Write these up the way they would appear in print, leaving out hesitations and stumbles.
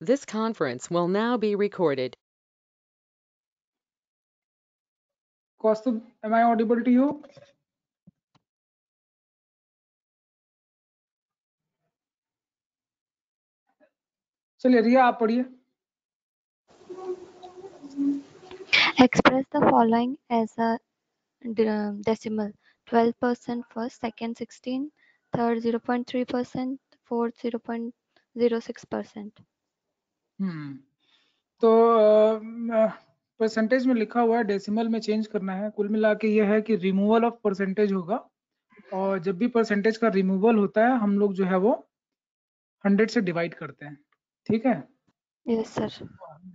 This conference will now be recorded. Kaustubh, am I audible to you? चलिए रिया आप पढ़िए. Express the following as a decimal: 12% first, second 16, third 0.3%, fourth 0.06%. तो percentage में लिखा हुआ है, डेसिमल में चेंज करना है. कुल मिला के ये है कि रिमूवल ऑफ परसेंटेज होगा, और जब भी परसेंटेज का रिमूवल होता है हम लोग जो है वो 100 से डिवाइड करते हैं. ठीक है? Yes sir.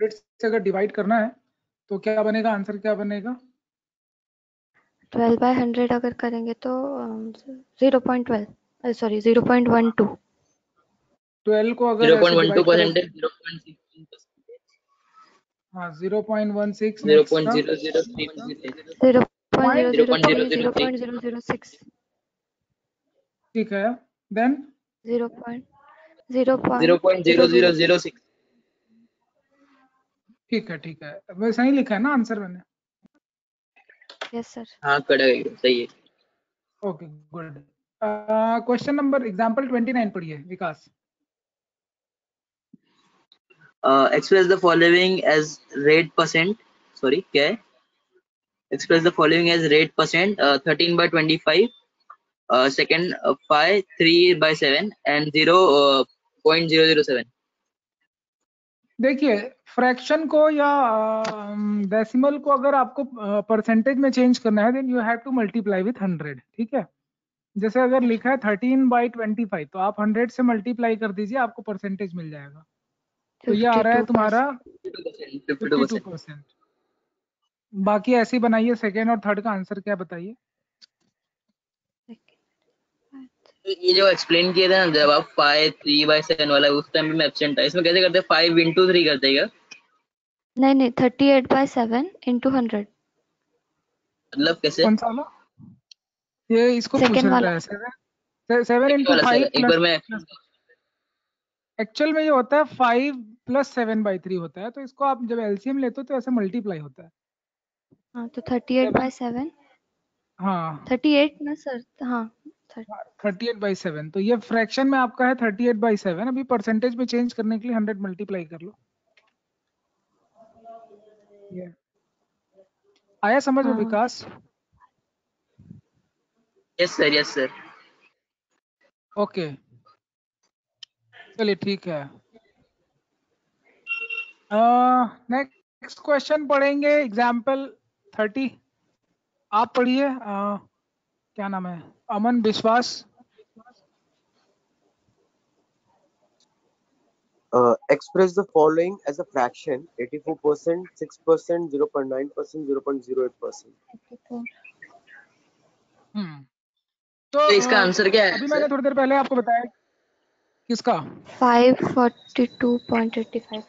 100 से अगर डिवाइड करना है तो क्या बनेगा, आंसर क्या बनेगा? 12/100 अगर करेंगे तो 0.12 सॉरी 0.12. 12 को अगर 0.12% 0.16%. हाँ 0.16 0.006. ठीक है. देन 0.0006. ठीक है. मैं सही लिखा है ना आंसर मैंने? Yes sir. हाँ करेक्ट, सही है. Okay good. Question number example 29 पढ़िए विकास. Express the following as rate percent. Sorry, क्या है? Express the following as rate percent. 13/25. Second 5, 3/7 and 0.007. देखिए फ्रैक्शन को या डेसिमल को अगर आपको परसेंटेज में चेंज करना है then you have to multiply with 100. ठीक है? जैसे अगर लिखा है 13/25 तो आप 100 से मल्टीप्लाई कर दीजिए, आपको परसेंटेज मिल जाएगा. तो ये आ रहा है तुम्हारा 52%. बाकी ऐसे ही बनाइए. सेकेंड और थर्ड का आंसर क्या बताइए? ये जो एक्सप्लेन किया था ना, जब आप 5, 3/7 वाला उस टाइम भी मैं एब्सेंट था. इसमें कैसे करते हैं? 5 into 3 करते हैं क्या? नहीं 38/7 into 100. मतलब कैसे? कौन सा वाला? ये इसको पूछ सेकेंड रहा वाला. है. 7 into 5 एक बार मैं एक्चुअल में ये होता है 5 + 7/3 होता है. तो इसको आप जब एलसीएम लेते हो तो ऐसे मल्टीप्लाई होता है. हाँ तो 38/7. हाँ 38 ना सर. हाँ 38/7. तो ये फ्रैक्शन में आपका है 38/7. अभी परसेंटेज में चेंज करने के लिए 100 मल्टीप्लाई कर लो. ये आया समझ में हाँ. विकास? Yes sir. ओके चलिए ठीक है. नेक्स्ट क्वेश्चन पढ़ेंगे एग्जाम्पल 30. आप पढ़िए. क्या नाम है? अमन विश्वास. Express the following as a fraction: 84%, 6%, 0.9%, 0.08%. तो इसका आंसर क्या है? अभी मैंने थोड़ी देर पहले आपको बताया. किसका? 542.85.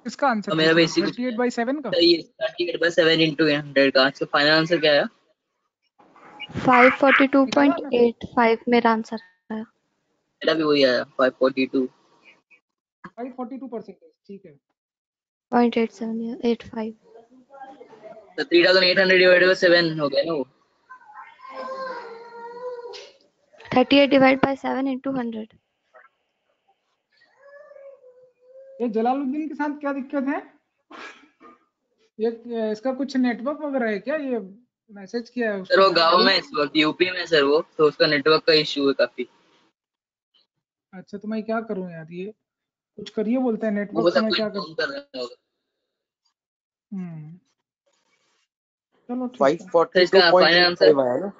किसका आंसर? तो मेरा बेसिक 38/7 का. 38/7 into 100 का. तो फाइनल आंसर क्या है? 542.85 मेरा आंसर है. मेरा भी वही आया 542. 542%. ठीक है. 0.8785. तो 3800 divided by 7 हो गया ना वो. 38 divided by 7 into 100. ये जलालुद्दीन के साथ क्या दिक्कत है? ये इसका कुछ नेटवर्क वगैरह है क्या? ये मैसेज किया है सर वो उसको. गांव में इस वक्त यूपी में सर वो, तो उसका नेटवर्क का इशू है काफी. अच्छा तो मैं क्या करूं यार, ये कुछ करिए बोलते हैं वो नेटवर्क का. मतलब मैं कोई क्या काम कर रहा होगा. चलो ठीक है. 542.85 आया ना?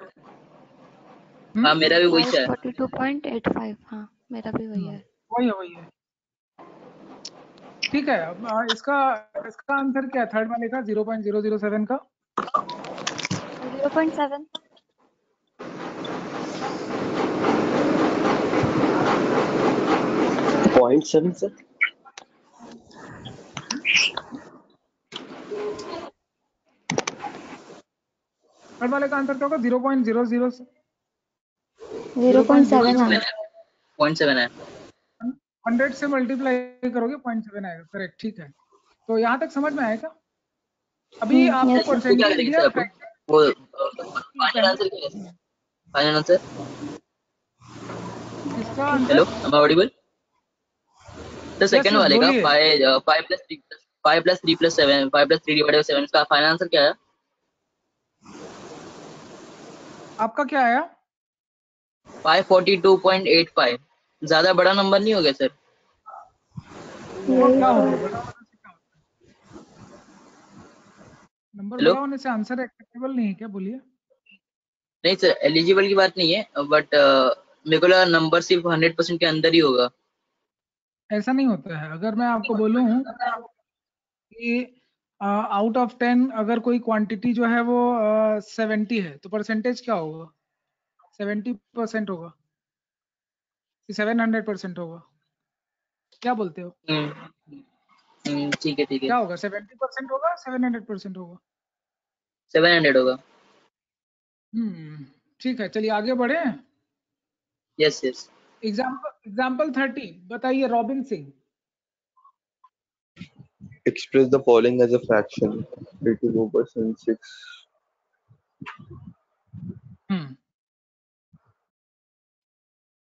हाँ मेरा भी वही है. 542.85. हाँ मेरा भी वही है. वही है. ठीक है. अब इसका आंसर क्या है थर्ड वाले का? 0.007 का 0.7. 0.7 sir. थर्ड वाले का आंसर क्या होगा? 0.00 0.7 है. 0.7 है. 100 से मल्टीप्लाई करोगे 0.7 आएगा, करेक्ट, ठीक है। तो यहाँ तक समझ में आएगा। अभी आपको yes, sir. तो क्या परसेंटेज करेंगे दिया सर अपन? वो फाइनल आंसर क्या है? Fraction final answer? किसका hello, answer? am I audible? तो यस सेकंड यस वाले का बोलिए। 5+3+7 5+3 डिवाइडेड बाय 7 इसका फाइनल आंसर क्या है? आपका क्या आया? 542.85। ज्यादा बड़ा नंबर नहीं हो गया सर? वो यही क्या तो होता है, बड़ा होने से क्या होता है? नंबर हेलो, बड़ा होने से आंसर एक्सेप्टेबल नहीं है क्या? बोलिए। नहीं सर, एलिजिबल की बात नहीं है, बट मेरे को लगा नंबर सिर्फ 100% के अंदर ही होगा। ऐसा नहीं होता है। अगर मैं आपको बोलूं कि आउट ऑफ 10 अगर कोई क्वांटिटी जो है वो 70 है, तो परसेंटेज क्या होगा? 70% होगा कि 700% होगा? क्या बोलते हो? ठीक है, ठीक है। क्या होगा? 70% होगा, 700% होगा? 700 होगा। ठीक है, चलिए आगे बढ़े। Yes yes. एग्जाम्पल 30 बताइए, robin Singh. Express the following as a fraction: 84%, 6.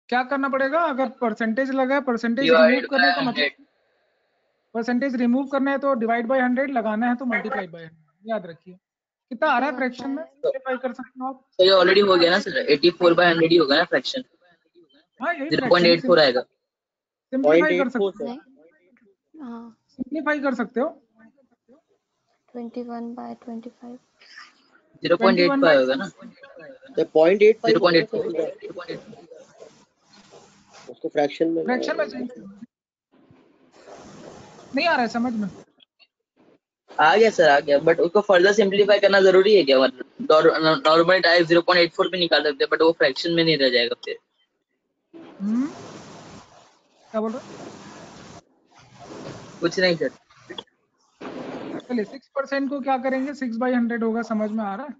क्या करना पड़ेगा? अगर परसेंटेज लगा है, परसेंटेज रिमूव डिवाइड करने बाय का 100। मतलब, परसेंटेज रिमूव करना है तो डिवाइड बाय 100, लगाना है तो मल्टीप्लाई बाय 100। याद रखिए। कितना आ रहा है फ्रैक्शन में? सिंपलीफाई कर सकते हो आप। सर ये ऑलरेडी हो गया ना सर, 84/100 ही होगा ना फ्रैक्शन। हाँ यही फ्रैक्शन है, 0.84 आएगा। सिंपलीफाई कर 0.84 सकते हो, सर। नहीं, हाँ, सिंपलीफाई कर सकते हो। 21/25. 0.85 होगा ना? तो 0.85 होगा ना 0.84 सर सीधा, 0.8। उसको फ्रैक्शन में फ्रैक्शन में चेंज नहीं आ रहा है समझ में? आ गया सर, आ गया, बट उसको फर्दर सिंपलीफाई करना जरूरी है क्या? मतलब नॉर्मली डायरेक्ट 0.84 पे निकाल सकते हैं, बट वो फ्रैक्शन में नहीं रह जाएगा फिर? क्या बोल रहे? कुछ नहीं सर। चलिए 6% को क्या करेंगे? 6/100 होगा, समझ में आ रहा है?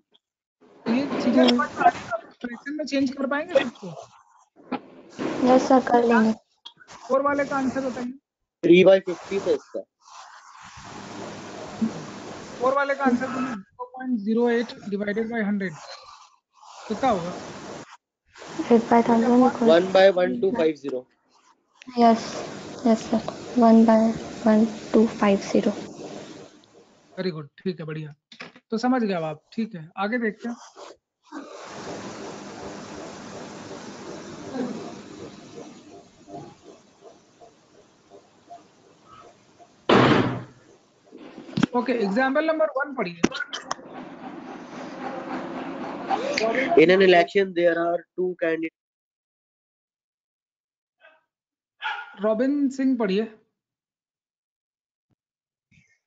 ये चीजें समझ में आ रही है? फ्रैक्शन में चेंज कर पाएंगे 6 को? यस सर, कर लेंगे। 4 वाले का आंसर बताइए। 3/50 था इसका। 4 वाले का आंसर बोलिए। 0.08 डिवाइडेड बाय 100 कितना होगा? 8/1000 equals 1/1250। yes, yes sir. 1/1250. Very good, ठीक है, बढ़िया। तो समझ गए अब आप, ठीक है, आगे देखते हैं। ओके, एग्जाम्पल नंबर 1 पढ़िए। In an election, there are two candidates. Robin Singh पढ़िए।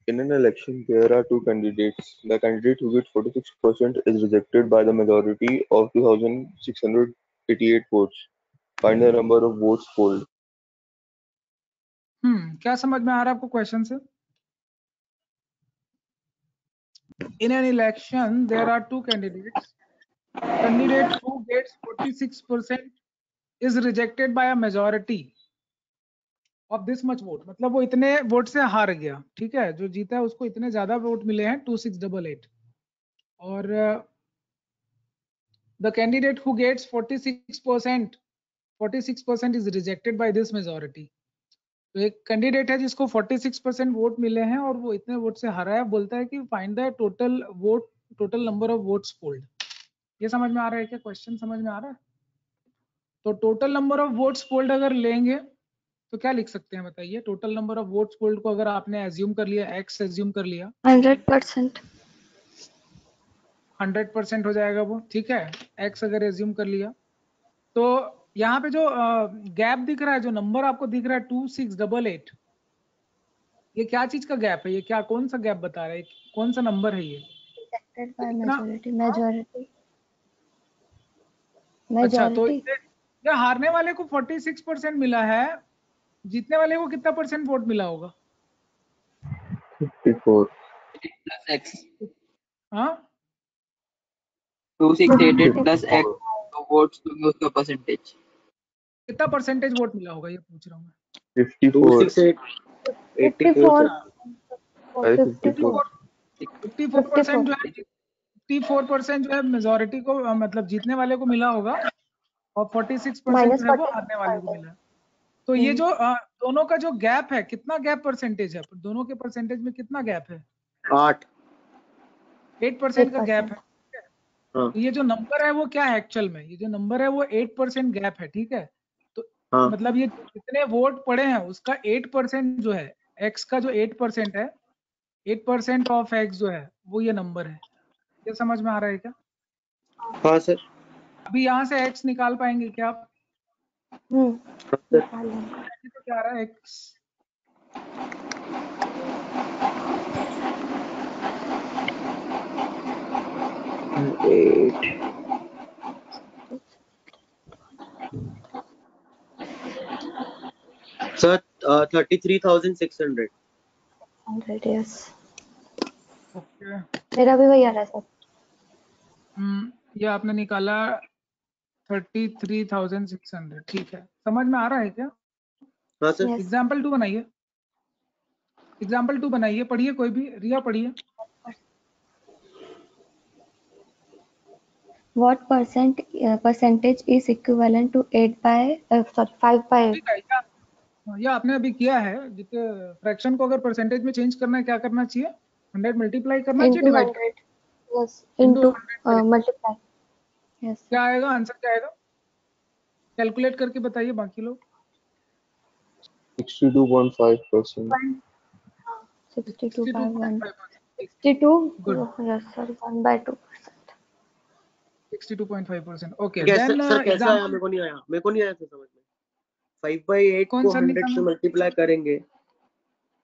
In an election, there are two candidates. The candidate who gets 46% is rejected by the majority of 2,688 votes. Find the number of votes polled. क्या समझ में आ रहा है आपको question से? In an election, there are two candidates. Candidate who gets 46% is rejected by a majority of this much vote. मतलब वो इतने वोट से हार गया, ठीक है? जो जीता है उसको इतने ज्यादा वोट मिले हैं 2688, और the candidate who gets 46% is rejected by this majority. तो एक कैंडिडेट है जिसको 46% वोट मिले हैं और वो इतने वोट से हारा है, बोलता है कि find the total vote, total number of votes polled. ये समझ में आ रहा है क्या? क्वेश्चन समझ में आ रहा है? तो total number of votes polled अगर लेंगे तो क्या लिख सकते हैं बताइए? Total number of votes polled को अगर आपने एज्यूम कर लिया, एक्स एज्यूम कर लिया, 100%. 100% हो जाएगा वो, ठीक है? एक्स अगर एज्यूम कर लिया तो यहाँ पे जो गैप दिख रहा है, जो नंबर आपको दिख रहा है 2688, ये क्या चीज का गैप है? ये क्या, कौन सा गैप बता रहा है? कौन सा नंबर है ये? Rejected by इतना? अच्छा, तो majority. ये हारने वाले को 46% मिला है, जीतने वाले को कितना परसेंट वोट मिला होगा? 54. प्लस एक्स, हाँ 2688 प्लस एक्स, तो वोट्स तो उसका परसेंटेज। कितना परसेंटेज वोट मिला होगा ये पूछ रहा हूँ मैं। 54. 268 54 अरे 54 54% जो है 54% जो है मेजोरिटी को मतलब जीतने वाले को मिला होगा और 46% जो है वो हारने वाले को मिला है। तो ये जो दोनों का जो गैप है, कितना गैप परसेंटेज है दोनों के परसेंटेज में, कितना गैप है? 8% का गैप है। हाँ। तो ये जो नंबर है वो क्या है एक्चुअल में? ये जो नंबर है वो 8% गैप है, ठीक है। तो हाँ। मतलब ये जितने वोट पड़े हैं उसका 8% जो है, एक्स का जो 8% है, 8% ऑफ एक्स जो है वो ये नंबर है। ये समझ में आ रहा है क्या? हाँ सर। अभी यहाँ से एक्स निकाल पाएंगे क्या आप? निकाल लेंगे। तो क्या आ रहा है एक्स? सर 33,600। 100 yes, okay. मेरा भी वही आ रहा है सर। ये आपने निकाला 33,600, ठीक है। समझ में आ रहा है क्या? हाँ सर। यस। एग्जाम्पल 2 बनाइए, एग्जाम्पल 2 बनाइए, पढ़िए कोई भी, रिया पढ़िए। What percentage is equivalent to 5 by 8? ठीक है, या आपने अभी किया है। जितने फ्रैक्शन को अगर परसेंटेज में चेंज करना है, क्या करना चाहिए? 100 मल्टीप्लाई करना चाहिए, Into divide 100. Yes, into into 100 multiply. Yes. क्या आएगा आंसर? क्या आएगा? कैलकुलेट करके बताइए बाकी लोग। 62.5%. 62 by 1. 62.5%. 62. Good. Oh, yes, sorry, 1 by 2%. 62.5%. Okay, कैसे देन सर, कैसा आया? एग्जाम्पल मेरे को नहीं आया सर समझ में। 5/8 कौन को सा नहीं 100 से समझ? मल्टीप्लाई करेंगे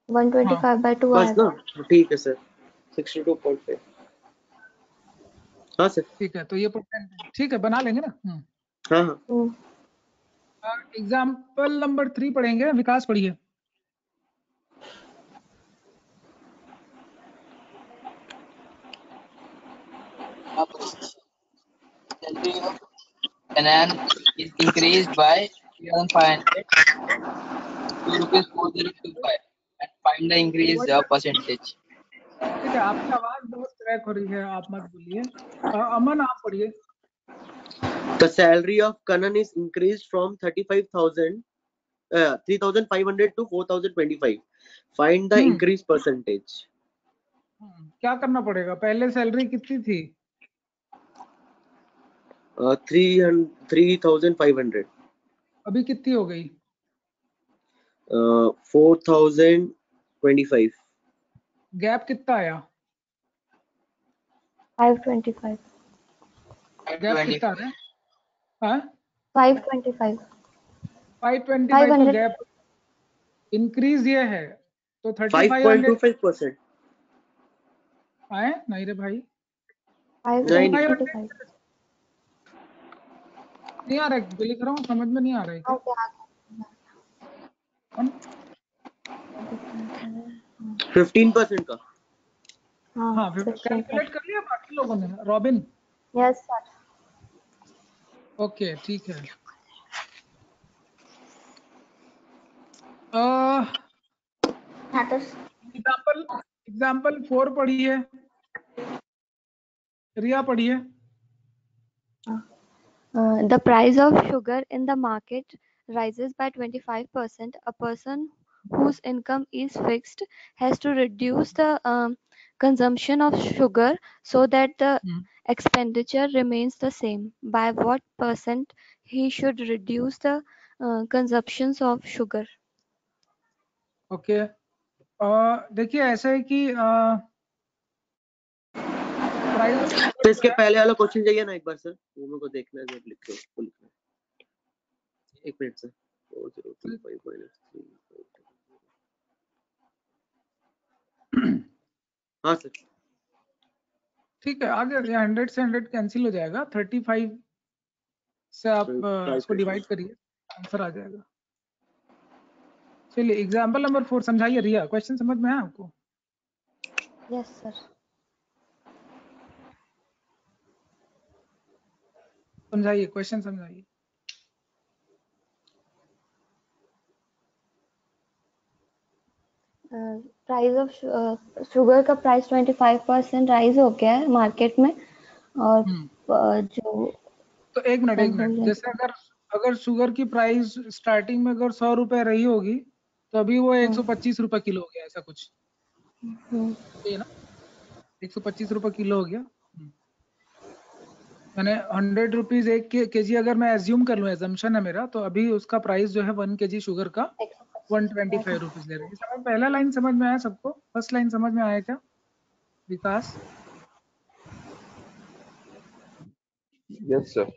125 by 2 बस आएगा। ना। ठीक है सर, 62.5। हाँ सर। ठीक है, तो ये परसेंटेज ठीक है, बना लेंगे ना। हाँ हाँ। एग्जाम्पल नंबर 3 पढ़ेंगे। विकास पढ़िए। Salary of Canan is increased by 3,500 to rupees 4,025 and find the increase percentage. ठीक है, आपकी आवाज बहुत क्रैक हो रही है, आप मत बोलिए। अमन आप पढ़िए। The salary of Kanan is increased from 3,500 to 4,025. Find the increase percentage. क्या करना पड़ेगा? पहले सैलरी कितनी थी? 3,500. अभी कितनी हो गई? 4,025. गैप कितना आया? 525. गैप कितना आ रहा है? हाँ, 525. 525 तो 500. गैप इंक्रीज ये है, तो 3,500 5.25%. आए नहीं रे भाई? 525. नहीं आ रहा है, जो लिख रहा हूँ समझ में नहीं आ रहा है क्या? Okay. 15% का। हाँ, कैलकुलेट कर लिया बाकी लोगों ने? रॉबिन? Yes sir. ओके, ठीक है। एग्जाम्पल 4 पढ़िए। रिया पढ़िए। The price of sugar in the market rises by 25%. A person whose income is fixed has to reduce the consumption of sugar so that the expenditure remains the same. By what percent he should reduce the consumptions of sugar? Okay, देखिए ऐसा है कि तो इसके पहले वाला question चाहिए ना एक बार सर, वो मेरे को देखना है जब लिख लो। एक मिनट सर। 4025 minus 3। हाँ सर। ठीक है, आगे 100 से 100 कैंसिल हो जाएगा, 35 से आप इसको डिवाइड करिए, आंसर आ जाएगा। चलिए एग्जाम्पल नंबर 4 समझाइए। रिया, क्वेश्चन समझ में आया आपको? Yes sir. समझाइए, क्वेश्चन समझाइए। प्राइस ऑफ शुगर का प्राइस 25% राइज हो गया है मार्केट में, और जो तो एक मिनट consumption- जैसे अगर शुगर की प्राइस स्टार्टिंग में अगर 100 रुपए रही होगी तो अभी वो 125 रुपए किलो हो गया, ऐसा कुछ ये ना, 125 रुपए किलो हो गया। मैंने 100 रुपीज एक केजी अगर मैं एज्यूम कर लूँ, एजम्पशन है मेरा, तो अभी उसका प्राइस जो है 1 केजी शुगर का 125 रुपीज ले रहे हैं। समझ, पहला लाइन समझ में आया सबको? फर्स्ट लाइन समझ में आया क्या विकास? Yes sir.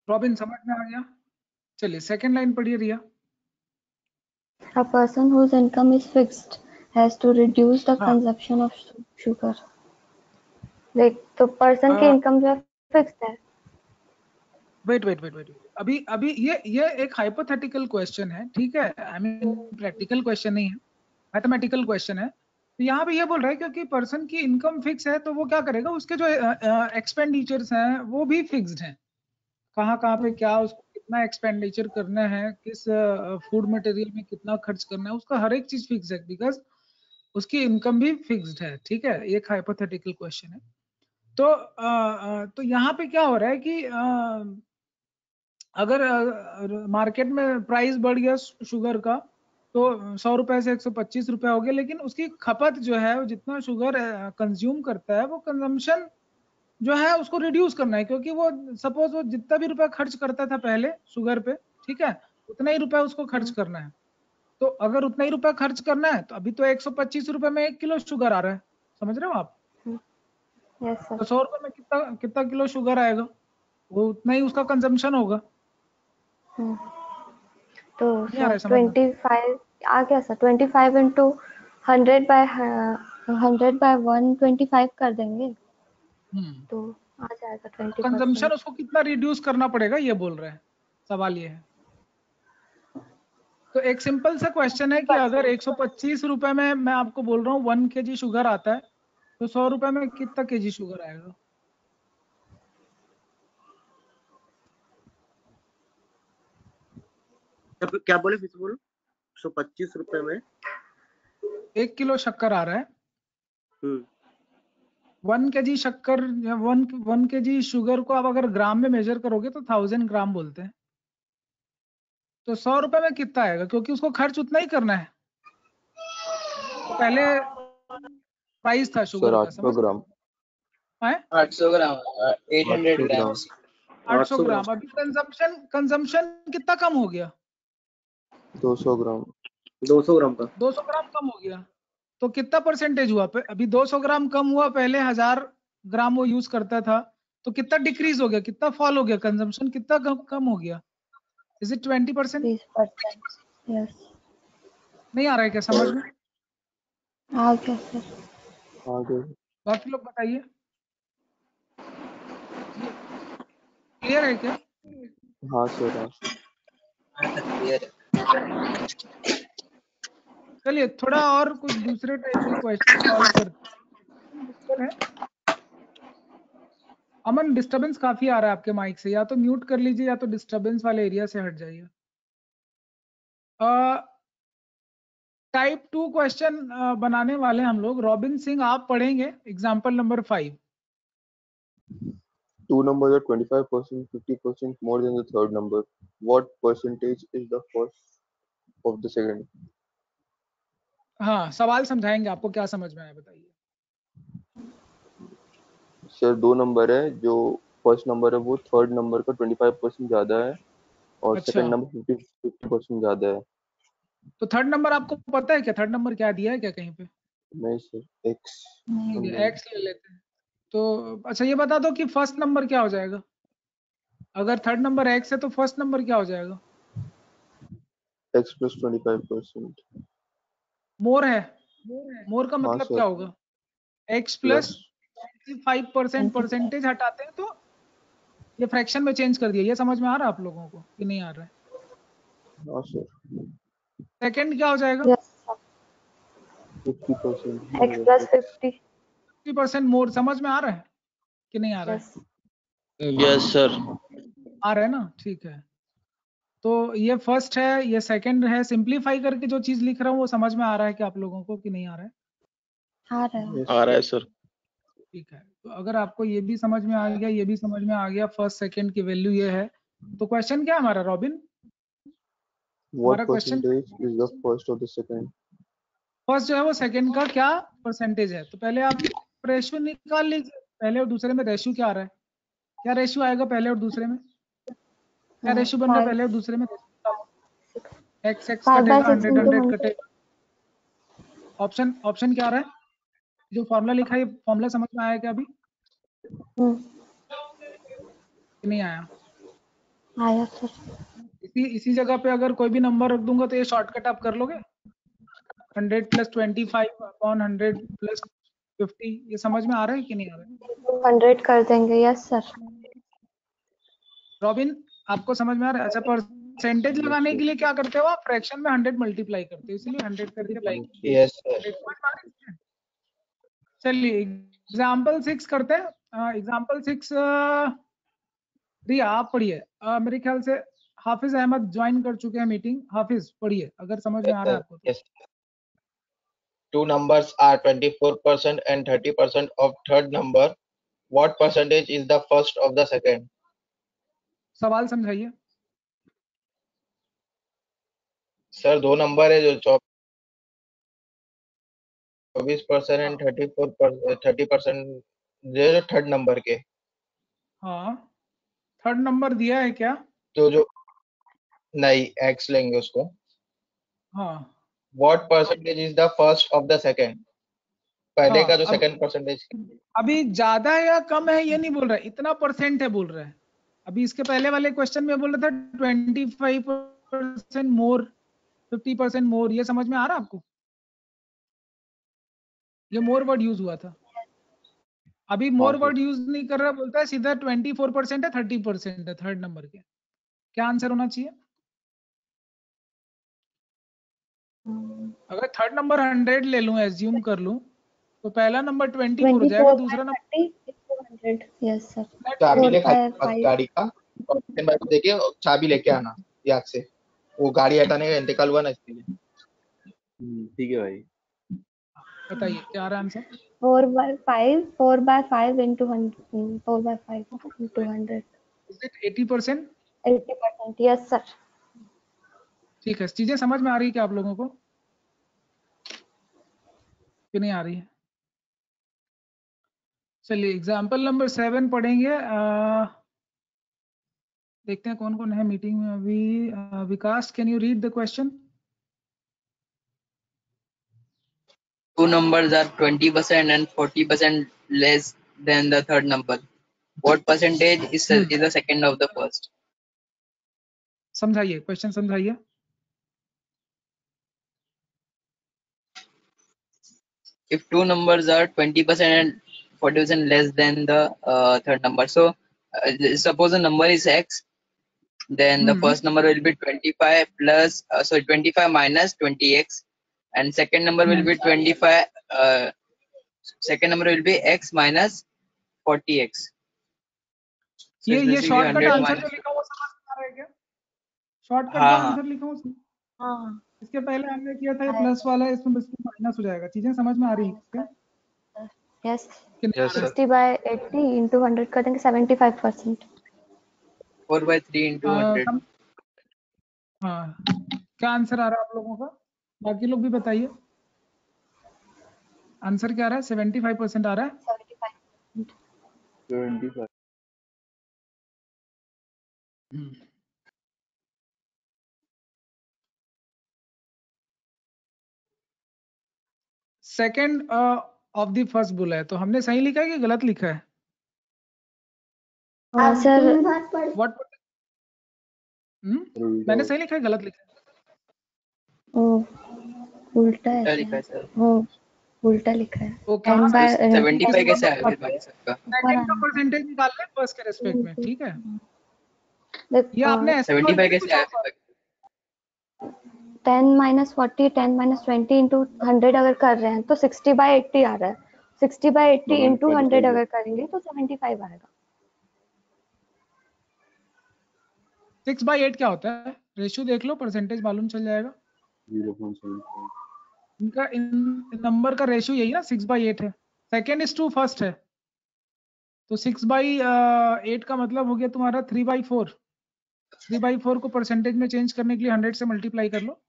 रॉबिन समझ में आ गया? चलिए सेकंड लाइन पढ़िए रिया। A person whose income is fixed has to reduce the हाँ। consumption of sugar. Like, तो पर्सन की इनकम जो है फिक्स्ड है। वेट अभी ये एक हाइपोथेटिकल क्वेश्चन है, ठीक है? आई मीन प्रैक्टिकल क्वेश्चन नहीं है, मैथमेटिकल क्वेश्चन है। तो यहाँ पे ये बोल रहा है क्योंकि पर्सन की इनकम फिक्स है तो वो क्या करेगा, उसके जो एक्सपेंडिचर्स हैं वो भी फिक्स्ड हैं। कहाँ पे क्या उसको कितना एक्सपेंडिचर करना है, किस फूड मटेरियल में कितना खर्च करना है, उसका हर एक चीज फिक्स है, बिकॉज उसकी इनकम भी फिक्स्ड है। ठीक है, एक हाइपोथेटिकल क्वेश्चन है। तो यहाँ पे क्या हो रहा है कि अगर मार्केट में प्राइस बढ़ गया शुगर का तो 100 रुपए से 125 रुपए हो गया, लेकिन उसकी खपत जो है, जितना शुगर कंज्यूम करता है, वो कंजम्पशन जो है उसको रिड्यूस करना है, क्योंकि वो सपोज वो जितना भी रुपया खर्च करता था पहले शुगर पे, ठीक है, उतना ही रुपया उसको खर्च करना है। तो अगर उतना ही रुपया खर्च करना है तो अभी तो 125 रुपए में 1 किलो शुगर आ रहा है, समझ रहे हो आप? Yes sir. तो 100 रुपए में कितना किलो शुगर आएगा, वो उतना ही उसका कंजम्पशन होगा। तो नहीं आ रहा है समझ में? 25 आ गया सर। 25 into 100 by 125 कर देंगे तो आ जाएगा 20%। कंजम्पशन उसको कितना रिड्यूस करना पड़ेगा ये बोल रहे हैं, सवाल ये है। तो एक सिंपल सा क्वेश्चन है कि अगर 125 रुपए में मैं आपको बोल रहा हूँ 1 केजी शुगर आता है, तो 100 रुपए में कितना केजी शुगर आएगा? क्या बोले, फिर से बोलो। 125 रुपए में 1 किलो शक्कर आ रहा है। 1 केजी शक्कर या 1 केजी शुगर को आप अगर ग्राम में मेजर करोगे तो 1000 ग्राम बोलते हैं। तो 100 रुपए में कितना आएगा, क्योंकि उसको खर्च उतना ही करना है। तो पहले प्राइस था शुगर सर का, 800 ग्राम। है 800 ग्राम 800 ग्राम 800 ग्राम। अभी कंजम्पशन कितना कम हो गया? 200 ग्राम। 200 ग्राम का 200 ग्राम कम हो गया। तो कितना परसेंटेज हुआ? अभी 200 ग्राम कम हुआ, पहले 1000 ग्राम वो यूज करता था, तो कितना डिक्रीज हो गया, कितना फॉल हो गया, कंजम्पशन कितना कम हो गया? Is it 20%? 20%। यस। नहीं आ रहा है क्या समझ में? आ गया सर। आगे बाकी लोग बताइए, क्लियर है क्या? हाँ सर, हाँ। क्लियर है। चलिए थोड़ा और कुछ दूसरे टाइप के क्वेश्चन सॉल्व करते हैं। मुश्किल है। अमन, डिस्टरबेंस काफी आ रहा है आपके माइक से, या तो म्यूट कर लीजिए या तो डिस्टरबेंस वाले एरिया से हट जाइए। टाइप 2 क्वेश्चन बनाने वाले हम लोग। रॉबिन सिंह आप पढ़ेंगे example number 5। Two numbers are 25%, 50% more than the third number. What percentage is the first of the second? हाँ, सवाल समझाएंगे, आपको क्या समझ में आया बताइए। सर दो नंबर है, जो फर्स्ट नंबर है वो थर्ड नंबर का 25% ज्यादा है और अच्छा। सेकंड नंबर 50% ज्यादा है। तो थर्ड नंबर आपको पता है क्या? थर्ड नंबर क्या दिया है क्या कहीं पे? नहीं सर, x एक्स ले लेते हैं। तो अच्छा ये बता दो कि फर्स्ट नंबर क्या हो जाएगा? अगर थर्ड नंबर एक्स है तो फर्स्ट नंबर क्या हो जाएगा? x plus 25%। मोर है। मोर का हाँ मतलब सर, क्या होगा? एक्स प्लस प्लस 25% परसेंटेज हटाते हैं तो ये फ्रैक्शन में चेंज कर दिया। ये समझ में आ रहा है आप लोगों को कि नहीं आ रहा है? हाँ सर, सेकंड क्या हो जाएगा? यस 50%। x plus 50। 50% मोर। समझ में आ रहा है कि नहीं आ रहा है? Yes yes sir. आ रहा है ना? ठीक है। तो ये फर्स्ट है, ये सेकंड है। सिंप्लीफाई करके जो चीज लिख रहा हूँ वो समझ में आ रहा है कि आप लोगों को कि नहीं आ रहा है? आ रहा है। आ रहा है सर। ठीक है, तो अगर आपको ये भी समझ में आ गया, ये भी समझ में आ गया, फर्स्ट सेकंड की वैल्यू ये है, तो क्वेश्चन क्या है हमारा रॉबिन? What हमारा question percentage is the first of the second? First जो है वो सेकंड का क्या परसेंटेज है। तो पहले आप रेशियो निकाल लीजिए, पहले और दूसरे में रेशियो क्या आ रहा है, क्या रेशियो आएगा पहले और दूसरे में, क्या रेशियो बन रहा है पहले और दूसरे में? एक्स एक्स 5 by कटेगा, 6 100 into 100 100. कटेगा। ऑप्शन क्या आ रहा है? जो फॉर्मूला लिखा है, ये फॉर्मूला समझ में आया क्या अभी? नहीं आया? आया सर। इसी जगह पे अगर कोई भी नंबर रख दूंगा तो ये शॉर्टकट आप कर लोगे? 100 + 25 अपॉन 100 + 50, ये समझ में आ रहा है कि नहीं आ रहा है? 100 कर देंगे। Yes sir. रॉबिन आपको समझ में आ रहा है? अच्छा, परसेंटेज लगाने के लिए क्या करते हो आप? फ्रैक्शन में 100 मल्टीप्लाई करते हो, इसलिए 100 करके यस सर। चलिए एग्जाम्पल 6 करते हैं। एग्जाम्पल 6 रिया आप पढ़िए। मेरे ख्याल से हाफिज अहमद ज्वाइन कर चुके हैं मीटिंग। हाफिज पढ़िए अगर समझ में आ रहा है आपको तो। Yes. Two numbers are 24% and 30% of third number. What percentage is the first of the second? सवाल समझाइए। सर दो नंबर है जो 24% एंड 30% जो थर्ड नंबर के। हाँ, थर्ड नंबर दिया है क्या? तो जो नहीं एक्स लेंगे उसको। हाँ What percentage is the first of the second? पहले हाँ, का जो अब सेकंड परसेंटेज। अभी ज्यादा है या कम है ये नहीं बोल रहा है, इतना परसेंट है बोल रहा है। अभी इसके पहले वाले क्वेश्चन में बोल रहा था 25% मोर, 50% मोर, ये समझ में आ रहा है आपको? ये मोर वर्ड यूज हुआ था। अभी मोर वर्ड यूज नहीं कर रहा, बोलता है सीधा 24% है, 30% है थर्ड नंबर के। क्या आंसर होना चाहिए? अगर थर्ड नंबर 100 ले लूं, एज्यूम कर लूं, तो पहला नंबर 24 हो जाएगा, दूसरा नंबर। Yes sir. चाबी 4 लेकर by 5. गाड़ी का और सेकंड बार को देखिए चाबी लेके आना याद से। वो गाड़ी हटाने का इंतकाल हुआ ना इसलिए। ठीक है भाई। बताइए क्या आ रहा है answer? 4 by 5. 4 by 5 into 100. 4 by 5 into 100. Is it 80%? 80%. Yes sir. ठीक है, चीजें समझ में आ रही है क्या आप लोगों को कि नहीं आ रही है? चलिए एग्जाम्पल नंबर 7 पढ़ेंगे। देखते हैं कौन कौन है मीटिंग में अभी। Vikas, can you read the question? Two numbers are 20% and 40% less than the third number. What percentage is the second of the first? समझाइए, क्वेश्चन समझाइए। If two numbers are 20% and 40% less than the third number, so suppose the number is x, then the first number will be 25 plus 25 minus 20x, and second number will be 25. Second number will be x minus 40x. So it's ये basically shortcut 100 answer minus. जो लिखा हुआ समझ में आ रहा है क्या? Shortcut हाँ, जो हाँ। आंसर लिखा हुआ हाँ। इसके पहले हमने किया था, ये प्लस वाला है, इसमें बिल्कुल माइनस हो जाएगा। चीजें समझ में आ रही है क्या? यस। कि नहीं आ रहा है? 60 by 80 into 100 कर देंगे 75%. 4 by 3 into 100. हाँ, क्या आंसर आ रहा है आप लोगों का? बाकी लोग भी बताइए आंसर क्या आ रहा है? 75% आ रहा है। 75. 25. सेकंड ऑफ द फर्स्ट बोला है, तो हमने सही लिखा है कि गलत लिखा है? हाँ सर। व्हाट मैंने सही लिखा है गलत लिखा है? उल्टा है उल्टा लिखा है क्या? सर। उल्टा लिखा है। तो कहाँ 10 by 75 कैसे आ गया बाकी सबका? सेकंड का परसेंटेज निकाल ले फर्स्ट के रेस्पेक्ट में, ठीक है? ये हाँ, आपने ऐसे 75 करके कैसे पूछा आया होगा। 10 minus 40 10 minus 20 into 100 अगर कर रहे हैं तो 60 by 80 आ रहा है। 60 by 80 into 100 अगर करेंगे तो 75 आएगा। 6/8 क्या होता है? रेशियो देख लो, परसेंटेज मालूम चल जाएगा। 0.75. इनका इन नंबर का रेशियो यही ना 6/8 है, सेकेंड इज टू फर्स्ट है, तो 6/8 का मतलब हो गया तुम्हारा 3/4। 3/4 को परसेंटेज में चेंज करने के लिए 100 से मल्टीप्लाई कर लो,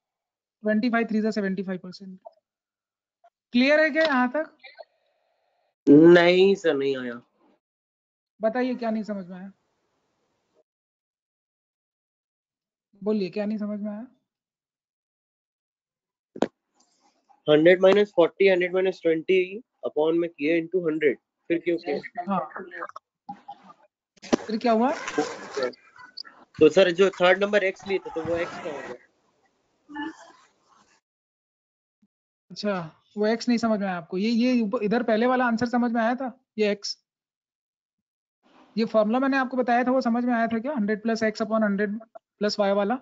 25 3 75%। क्लियर है क्या यहाँ तक? नहीं सर, नहीं आया। बताइए क्या नहीं समझ में आया, बोलिए क्या नहीं समझ में आया। 100 माइनस 40, 100 माइनस 20 अपॉन में किए इनटू 100, फिर क्यों किया? हाँ, फिर क्या हुआ? तो सर जो थर्ड नंबर x लिए थे तो वो x क्या होगा? अच्छा, वो x नहीं समझ में आया आपको? ये इधर पहले वाला आंसर समझ में आया था, ये x, ये फॉर्मूला मैंने आपको बताया था वो समझ में आया था क्या? 100 plus x upon 100 plus y वाला।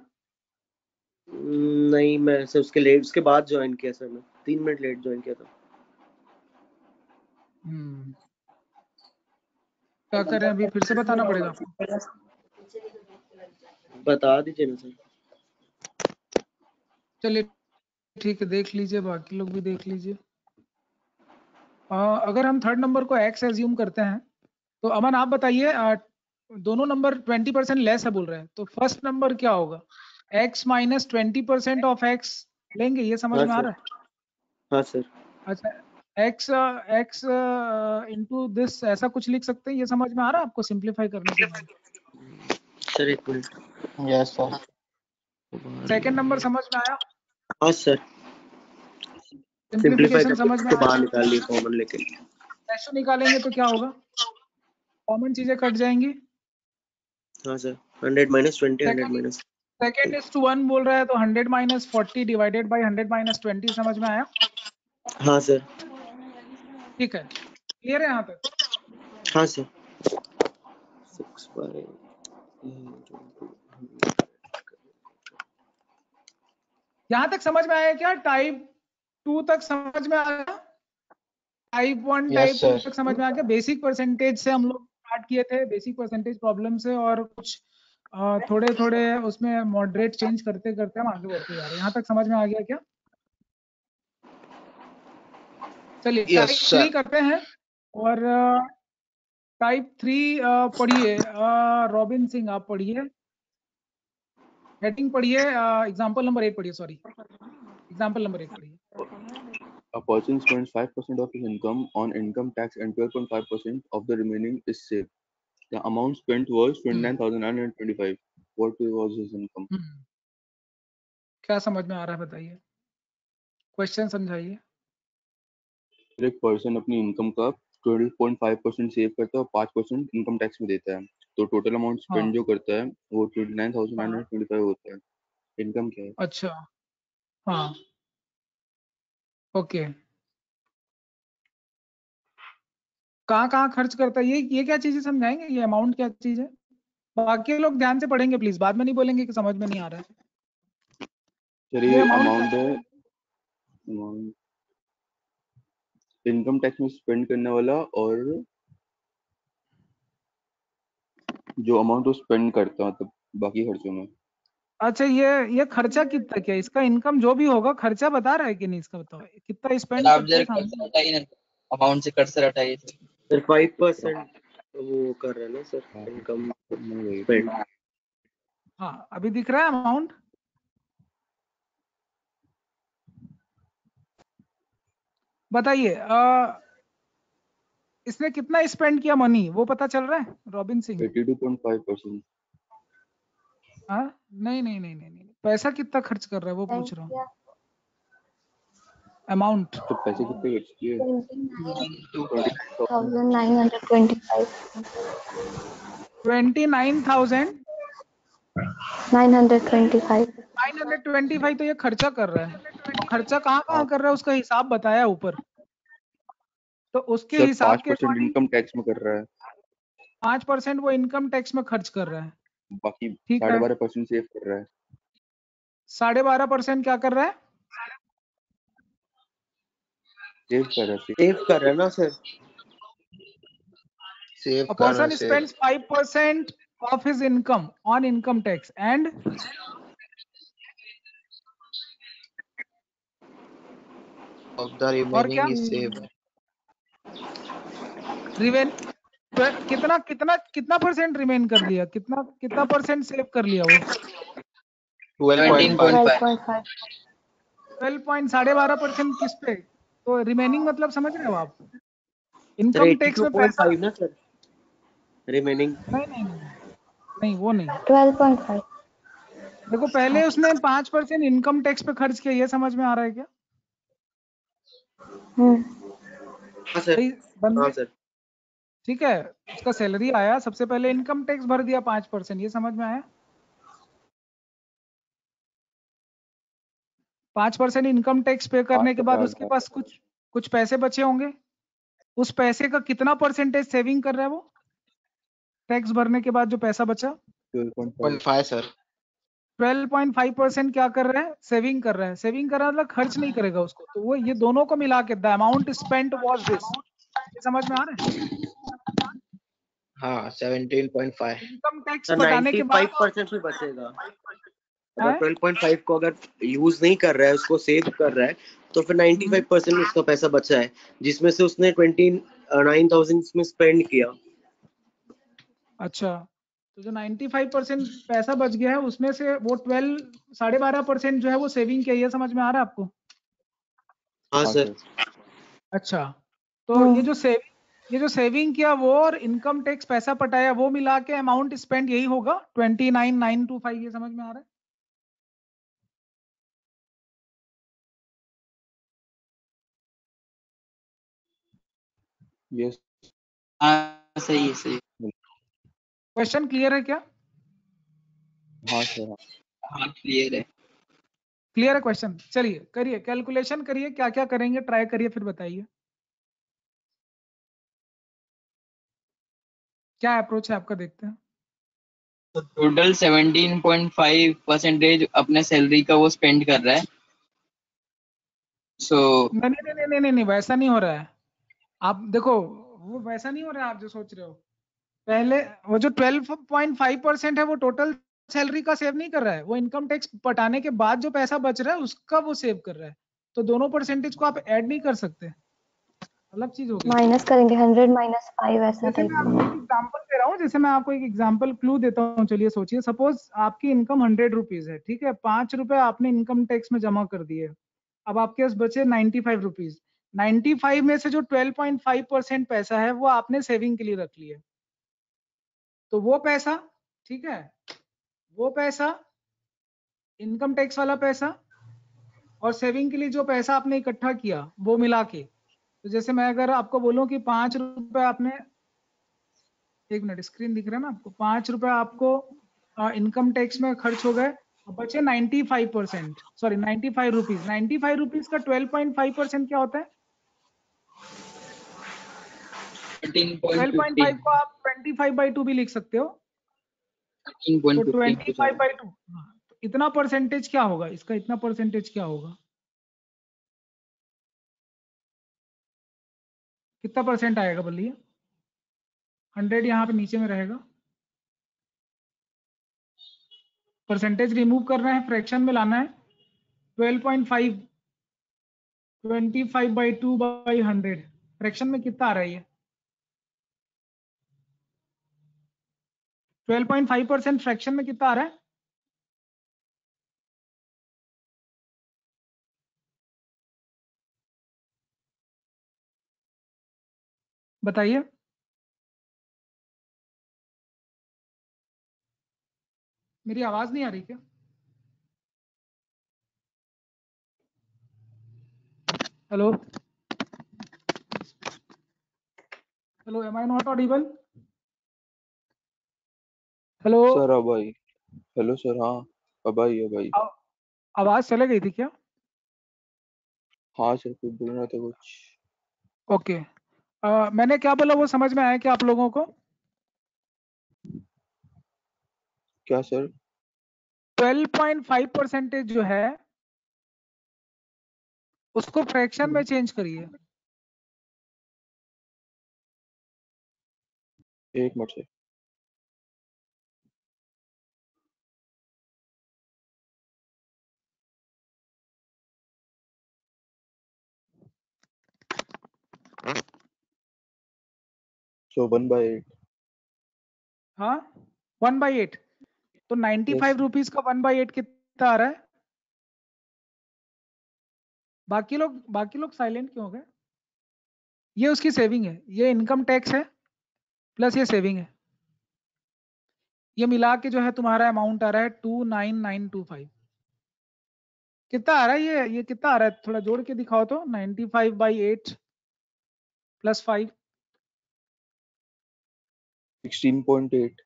नहीं, मैं सर उसके बाद ज्वाइन किया सर, मैं 3 मिनट लेट ज्वाइन किया था। क्या करें अभी, फिर से बताना पड़ेगा आपको? बता दीजिए ना सर। चलिए ठीक है, देख लीजिए, बाकी लोग भी देख लीजिए। अगर हम थर्ड नंबर को x एज्यूम करते हैं तो अमन आप बताइए, दोनों नंबर 20% लेस है बोल रहे हैं, तो फर्स्ट नंबर क्या होगा? x माइनस 20% ऑफ x लेंगे, ये समझ में आ रहा है? हाँ सर। अच्छा, x इंटू दिस ऐसा कुछ लिख सकते हैं, ये समझ में आ रहा है आपको सिंप्लीफाई करने के बाद? सर एक minute. Yes sir. Second number समझ में आया? हाँ सर, सिंप्लीफिकेशन समझ में के आया? बाहर निकाल लिए कॉमन लेके। रेशो निकालेंगे तो क्या होगा? कॉमन चीजें कट जाएंगी। हाँ sir, 100 minus 20, 100 minus. Second is to 1 बोल रहा है, तो 100 माइनस 40 डिवाइडेड बाई 100 माइनस 20 समझ में आया? हाँ सर। ठीक है, क्लियर है यहाँ तक? हाँ सर। 6/8 यहाँ तक समझ में आया क्या? टाइप 2 तक समझ में आया? Type 1 yes type 2 sir. तक समझ में आ गया? बेसिक परसेंटेज से हम लोग स्टार्ट किए थे, बेसिक परसेंटेज प्रॉब्लम से, और कुछ थोड़े थोड़े उसमें मॉडरेट चेंज करते करते हम आगे बढ़ते जा रहे हैं। यहाँ तक समझ में आ गया क्या? चलिए यस टाइप सर। 3 करते हैं, और टाइप 3 पढ़िए, रॉबिन सिंह आप पढ़िए, हेडिंग पढ़िए, एग्जाम्पल नंबर 8 पढ़िए, सॉरी एग्जाम्पल नंबर 8 पढ़िए। A person spends 5% of his income on income tax and 12.5% of the remaining is saved. The amount spent was 29,925. What was his income? क्या समझ में आ रहा है बताइए, क्वेश्चन समझाइए। एक पर्सन अपनी इनकम का 12.5% सेव करता है और 5% इनकम टैक्स में देता है, तो टोटल अमाउंट स्पेंड जो करता है वो 29,925 होता है। इनकम क्या है? अच्छा, हाँ, ओके। कहाँ खर्च करता है, ये क्या चीजें समझाएंगे, ये अमाउंट क्या चीज है? बाकी लोग ध्यान से पढ़ेंगे प्लीज, बाद में नहीं बोलेंगे कि समझ में नहीं आ रहा है। सर ये ये अमाउंट अमाउंट है, अमाउंट इनकम टैक्स में स्पेंड करने वाला और जो अमाउंट वो स्पेंड करता है मतलब बाकी खर्चों में। अच्छा, ये खर्चा कितना क्या, इसका इनकम जो भी होगा खर्चा बता रहा है कि नहीं, इसका बताओ कितना सर स्पेंड आप करता जरा है कर्सर सामने? हटाइए ना, अमाउंट से कर्सर हटाइए। सर 5% वो कर रहे हैं ना सर, इनकम स्पेंड। हाँ, अभी दिख रहा है अमाउंट? बताइए, इसने कितना स्पेंड किया मनी, वो पता चल रहा है रॉबिन सिंह? 82.5%। हाँ, नहीं, पैसा कितना खर्च कर रहा है वो पूछ रहा हूँ, अमाउंट। तो पैसे कितने खर्च किए? 29,925 925 तो ये खर्चा कर रहा है, तो खर्चा कहाँ कर रहा है उसका हिसाब बताया ऊपर, तो उसके सर हिसाब के 5% इनकम टैक्स में कर रहा है, 5% वो इनकम टैक्स में खर्च कर रहा है। बाकी ठीक है, 12.5% सेव कर रहा है। 12.5% क्या कर रहा है? सेव कर रहा है। सेव कर रहे हैं ना सर। सेव A कर रहे person spends 5% of his income on income tax and of the और क्या remaining is saved. रिवेन कितना कितना कितना परसेंट रिमेन कर लिया, कितना कितना परसेंट सेव कर लिया वो 12.5. 17.5 12.5 12.12% किस पे, तो रिमेनिंग मतलब समझ रहे हो आप, सर इनकम टैक्स में पैसा 82.5 ना सर रिमेनिंग। नहीं वो नहीं, 12.5 देखो पहले उसने 5% इनकम टैक्स पे खर्च किया, ये समझ में आ रहा है क्या? हाँ सर भाई बंदे हाँ सर ठीक है, उसका सैलरी आया, सबसे पहले इनकम टैक्स भर दिया 5%, ये समझ में आया? 5% इनकम टैक्स पे करने के बाद उसके पास कुछ कुछ पैसे बचे होंगे, उस पैसे का कितना परसेंटेज सेविंग कर रहा है वो, टैक्स भरने के बाद जो पैसा बचा 12.5 sir. 12.5% क्या कर रहा है, सेविंग कर रहा है। सेविंग कर रहा है मतलब खर्च नहीं करेगा उसको, तो वो ये दोनों को मिला के the amount spent was this, ये समझ में आ रहा है? हाँ 17.5. इनकम टैक्स सर बटाने के बाद 95% भी बचेगा। अगर है? 12.5 को अगर यूज नहीं कर रहा है, उसको सेव कर रहा है, तो फिर 95% उसका पैसा बचा है, जिसमें से उसने 29,000 में स्पेंड किया। अच्छा, तो जो 95% पैसा बच गया है उसमें से वो 12.5% जो है वो सेविंग किया, ये समझ में आ रहा है आपको? हाँ सर अच्छा, तो ये जो सेविंग किया वो और इनकम टैक्स पैसा पटाया वो मिला के अमाउंट स्पेंड यही होगा 29,925, ये समझ में आ रहा है? यस हाँ सही है सही है। क्वेश्चन क्लियर है क्या? हाँ सर हाँ क्लियर है। क्लियर है क्वेश्चन? चलिए करिए, कैलकुलेशन करिए, क्या क्या करेंगे ट्राई करिए, फिर बताइए क्या अप्रोच है आपका, देखते हैं। तो टोटल 17.5% अपने सैलरी का वो स्पेंड कर रहा है। सो नहीं नहीं नहीं नहीं नहीं नहीं, वैसा नहीं हो रहा है, आप देखो वो वैसा नहीं हो रहा है आप जो सोच रहे हो। पहले वो जो 12.5% है वो टोटल सैलरी का सेव नहीं कर रहा है, वो इनकम टैक्स पटाने के बाद जो पैसा बच रहा है उसका वो सेव कर रहा है, तो दोनों परसेंटेज को आप ऐड नहीं कर सकते, अलग चीज हो गई। माइनस करेंगे 100 माइनस 5 ऐसा जैसे मैं टाइप आपको में। एक एग्जांपल दे रहा हूँ, जैसे मैं आपको एक एग्जांपल क्लू देता हूँ, चलिए सोचिए, सपोज आपकी इनकम 100 रुपीज है, ठीक है, 5 रुपए आपने इनकम टैक्स में जमा कर दिए, अब आपके पास बचे 95 रुपीज, 95 में से जो 12.5% पैसा है वो आपने सेविंग के लिए रख लिया, तो वो पैसा, ठीक है, वो पैसा, इनकम टैक्स वाला पैसा और सेविंग के लिए जो पैसा आपने इकट्ठा किया वो मिला के, तो जैसे मैं अगर आपको बोलूं कि 5 रुपए आपने, एक मिनट स्क्रीन दिख रहा है ना आपको, 5 रुपए आपको इनकम टैक्स में खर्च हो गए, अब बचे 95%, सॉरी 95 रुपीज, 95 रुपीज का 12.5% क्या होता है? 12.5 को आप 25/2 भी लिख सकते हो, तो 25/2, तो इतना परसेंटेज क्या होगा इसका, इतना परसेंटेज क्या होगा, कितना परसेंट आएगा बोलिए? 100 यहाँ पे नीचे में रहेगा, परसेंटेज रिमूव करना है, फ्रैक्शन में लाना है, 12.5 25/2/100, फ्रैक्शन में कितना आ रहा है ये? 12.5% फ्रैक्शन में कितना आ रहा है? बताइए, मेरी आवाज नहीं आ रही क्या? Hello hello, am I not audible? Hello, sir अब आई। हेलो सर, हाँ अब आई। आवाज चले गई थी क्या? हाँ सर, कुछ बोल रहा था कुछ। ओके, मैंने क्या बोला वो समझ में आया क्या आप लोगों को? क्या सर? 12.5% जो है उसको फ्रैक्शन में चेंज करिए। एक मिनट सर। So 1/8. हाँ 1/8, तो 95 रुपीज का 1/8 कितना आ रहा है? बाकी लोग साइलेंट क्यों हो गए? ये उसकी सेविंग है, ये इनकम टैक्स है प्लस ये सेविंग है, ये मिला के जो है तुम्हारा अमाउंट आ रहा है 29925। कितना आ रहा है ये कितना आ रहा है? थोड़ा जोड़ के दिखाओ तो। 95/8 प्लस 5 16.8.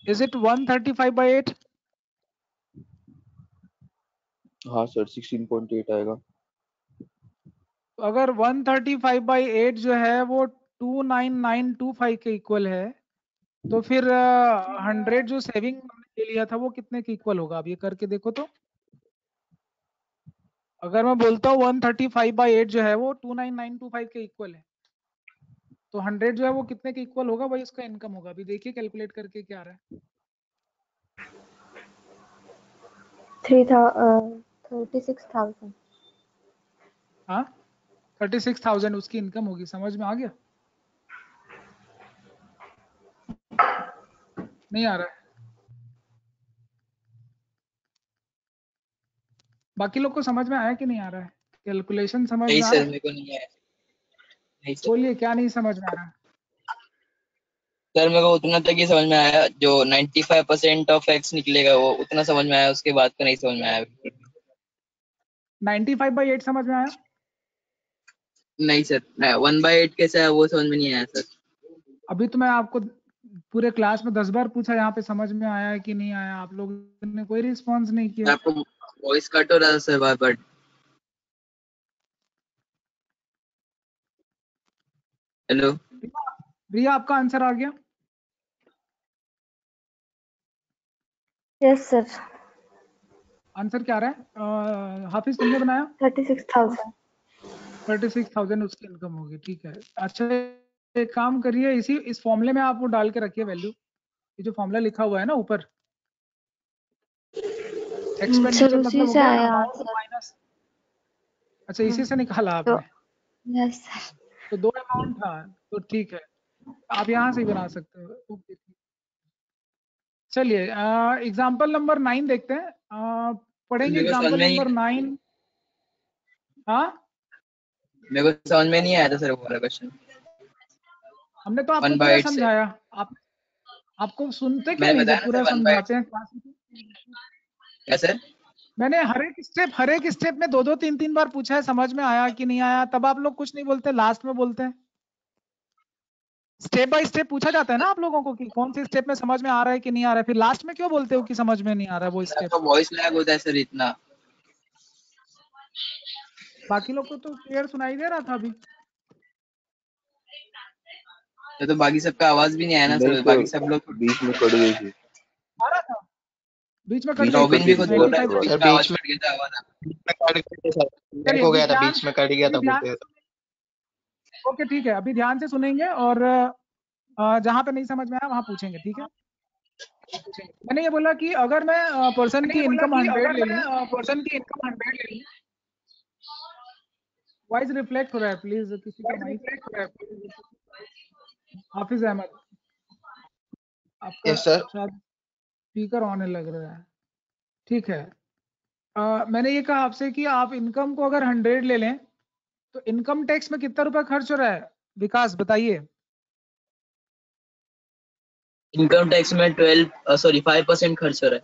Is it 135/8? हाँ सर 16.8 आएगा। तो अगर 135/8 जो है वो 29925 के इक्वल है, तो फिर 100 जो सेविंग ले लिया था वो कितने के इक्वल होगा? अब ये करके देखो तो। अगर मैं बोलता हूँ 135/8 जो है वो 29925 के इक्वल है, तो 100 जो है वो कितने के इक्वल होगा? वही उसका इनकम होगा। अभी देखिए कैलकुलेट करके क्या आ रहा है। 36,000। हाँ 36,000 उसकी इनकम होगी। समझ में आ गया? नहीं आ रहा है? बाकी लोग को समझ में आया कि नहीं आ रहा है? कैलकुलेशन समझ नहीं में आ सर रहा है? मेरे को नहीं आया। नहीं सर। बोलिए क्या नहीं समझ में आ रहा है? सर मेरे को उतना तक ही समझ में आया, जो 95% ऑफ एक्स निकलेगा वो उतना समझ में आया, उसके बाद का नहीं समझ में आया। 95/8 समझ में आया? नहीं सर, 1/8 कैसे है वो समझ में नहीं आया सर। अभी तो मैं आपको पूरे क्लास में 10 बार पूछा यहाँ पे समझ में आया है कि नहीं आया, आप लोगों ने कोई रिस्पॉन्स नहीं किया। आपको वॉइस कट हो रहा था सर बार बार। हेलो। भैया आपका आंसर आ गया? Yes sir. आंसर क्या आ रहा है? हाफिज तुमने बनाया? 36,000। 36,000 उसकी इनकम होगी। ठीक है। अच्छा एक काम करिए, इस फॉर्मूले में आप वो डाल के रखिए वैल्यू, ये जो फॉर्मूला लिखा हुआ है ना ऊपर, सर एक्सपेंडिचर उसी मतलब हो से गया आया अमाउंट आंसर। माइनस। अच्छा इसी से निकाला तो आपने? Yes sir. तो 2 अमाउंट था, तो ठीक है आप यहाँ से ही बना सकते हो। ओके चलिए एग्जाम्पल नंबर 9 देखते हैं। पढ़ेंगे मेरे को समझ एग्जाम्पल में नंबर 9। हाँ मेरे को समझ में नहीं आया था सर वो वाला क्वेश्चन। हमने तो आपको पूरा 1/8 से समझाया। आपको सुनते क्यों मैंने नहीं बताया जब ना पूरा सर 1/8 समझाते हैं क्लास में? क्या सर? मैंने हर एक स्टेप में 2-2 3-3 बार पूछा है समझ में आया कि नहीं आया, तब आप लोग कुछ नहीं बोलते, लास्ट में बोलते हैं। स्टेप बाय स्टेप पूछा जाता है ना आप लोगों को कि कौन से स्टेप में समझ में आ रहा है कि नहीं आ रहा है, फिर लास्ट में क्यों बोलते हो कि समझ में नहीं आ रहा है वो स्टेप? आपका वॉइस लैग होता है सर इतना। बाकी लोग को तो क्लियर सुनाई दे रहा था अभी। तो बाकी सबका आवाज भी नहीं आया ना नहीं सर, तो बाकी सब लोग। बीच में कट गई थी। आ रहा था? बीच में कट बीच गई में थी कट रॉबिन गई भी थी कुछ बोल बहुत रहा है, थोड़ा। सर बीच में आवाज कट गया था आवाज। में कट गया था, चलिए हो अभी गया था, ध्यान बीच में कट गया था अभी फिर ध्यान ओके ठीक है, अभी ध्यान से सुनेंगे और जहां पे नहीं समझ में आया वहां पूछेंगे। ठीक है। मैंने ये बोला कि अगर मैं पर्सन की इनकम 100 ले लूं, पर्सन की इनकम 100 ले लूं। वॉइस रिफ्लेक्ट हो रहा है, प्लीज किसी का माइक। हाफिज अहमद आपका यस सर। शायद स्पीकर ऑन लग रहा है। ठीक है। मैंने ये कहा आपसे कि आप इनकम को अगर 100 ले लें तो इनकम टैक्स में कितना रुपया खर्च हो रहा है? विकास बताइए। इनकम टैक्स में 5% खर्च हो रहा है।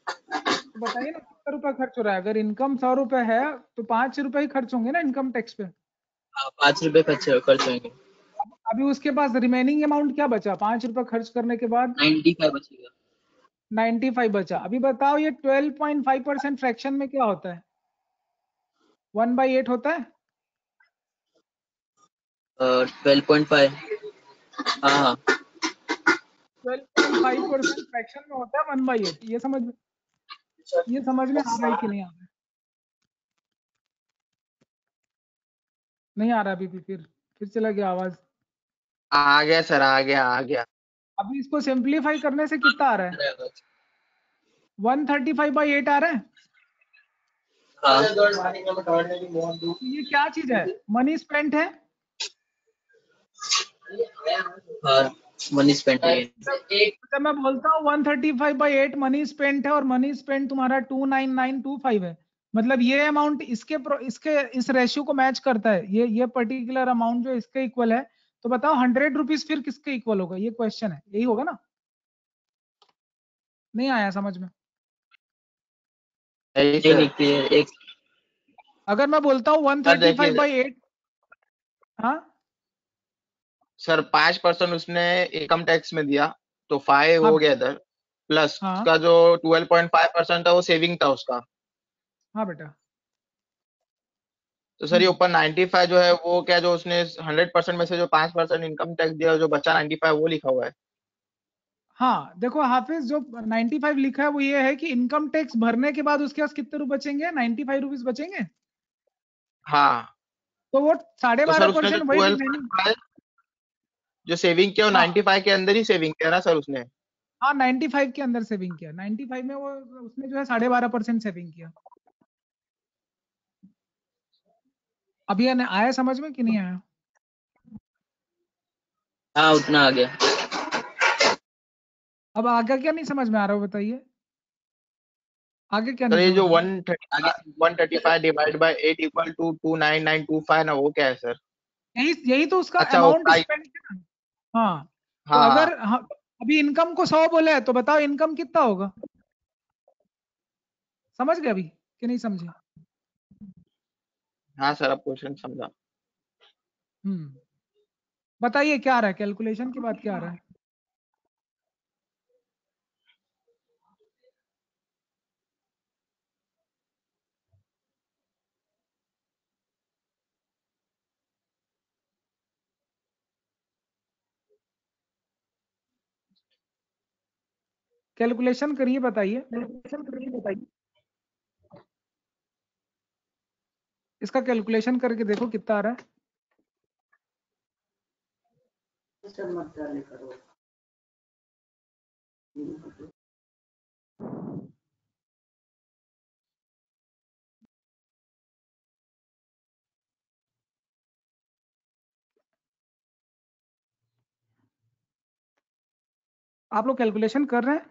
तो बताइए ना कितना रुपया खर्च हो रहा है? अगर इनकम 100 रुपए है तो 5 रुपए ही खर्च होंगे ना इनकम टैक्स पे। 5 रुपए खर्च होंगे। अभी उसके पास रिमेनिंग अमाउंट क्या बचा? 5 रुपए खर्च करने के बाद 95 बचेगा। 95 बचा। अभी बताओ ये 12.5% फ्रैक्शन में क्या होता है? 1/8 होता है? 12.5। हाँ हाँ। 12.5% फ्रैक्शन में होता है 1/8। ये समझ में आ रहा है कि नहीं आ रहा है? नहीं आ रहा अभी भी? फिर चला गया आवाज। आ गया सर, आ गया। अभी इसको सिंप्लीफाई करने से कितना आ रहा है? 135/8 आ रहा है? हाँ तो ये क्या चीज है? मनी स्पेंट है। हाँ मनी स्पेंट है। जब मैं बोलता हूँ 135/8 मनी स्पेंट है और मनी स्पेंट तुम्हारा 29925 है, मतलब ये अमाउंट इसके इस रेशियो को मैच करता है, ये पर्टिकुलर अमाउंट जो इसके इक्वल है। तो बताओ 100 रुपीज फिर किसके इक्वल होगा? ये क्वेश्चन है, यही होगा ना? नहीं आया समझ में? एक अगर मैं बोलता हूँ 135/8, हाँ सर 5% उसने इनकम टैक्स में दिया तो 5 हाँ हो गया इधर, प्लस हाँ उसका जो 12.5% था वो सेविंग था उसका। हाँ बेटा। तो सर ये ऊपर 95 जो है वो क्या, जो उसने 100% में से जो 5% इनकम टैक्स दिया, जो बचा 95 वो लिखा हुआ है। हाँ देखो हाफिज, जो 95 लिखा है वो ये है कि इनकम टैक्स भरने के बाद उसके पास कितने रुपए बचेंगे? 95 रुपीज बचेंगे। हाँ तो वो तो सर उसने जो 12% वही रिमेनिंग। 12.5 जो सेविंग किया वो हाँ 95 के अंदर ही सेविंग किया ना सर उसने। हाँ 95 के अंदर सेविंग किया, 95 में वो उसने जो है 12.5% सेविंग किया। अभी आया समझ में कि नहीं आया? हाँ उतना आ गया। अब आगे क्या नहीं समझ में आ रहा हो बताइए, आगे क्या सर नहीं ये समझ जो में? 135 डिवाइड बाय 8 इक्वल टू 29925 ना, वो क्या है सर? यही तो उसका अच्छा वो अमाउंट प्राइस। स्पेंड है ना। हाँ तो हाँ अगर अभी इनकम को 100 बोला है तो बताओ इनकम कितना होगा? समझ गए अभी कि नहीं समझे? हाँ सर अब क्वेश्चन समझा। बताइए क्या आ रहा है, कैलकुलेशन के बाद क्या आ रहा है? कैलकुलेशन करिए, बताइए। इसका कैलकुलेशन करके देखो कितना आ रहा है। आप लोग कैलकुलेशन कर रहे हैं?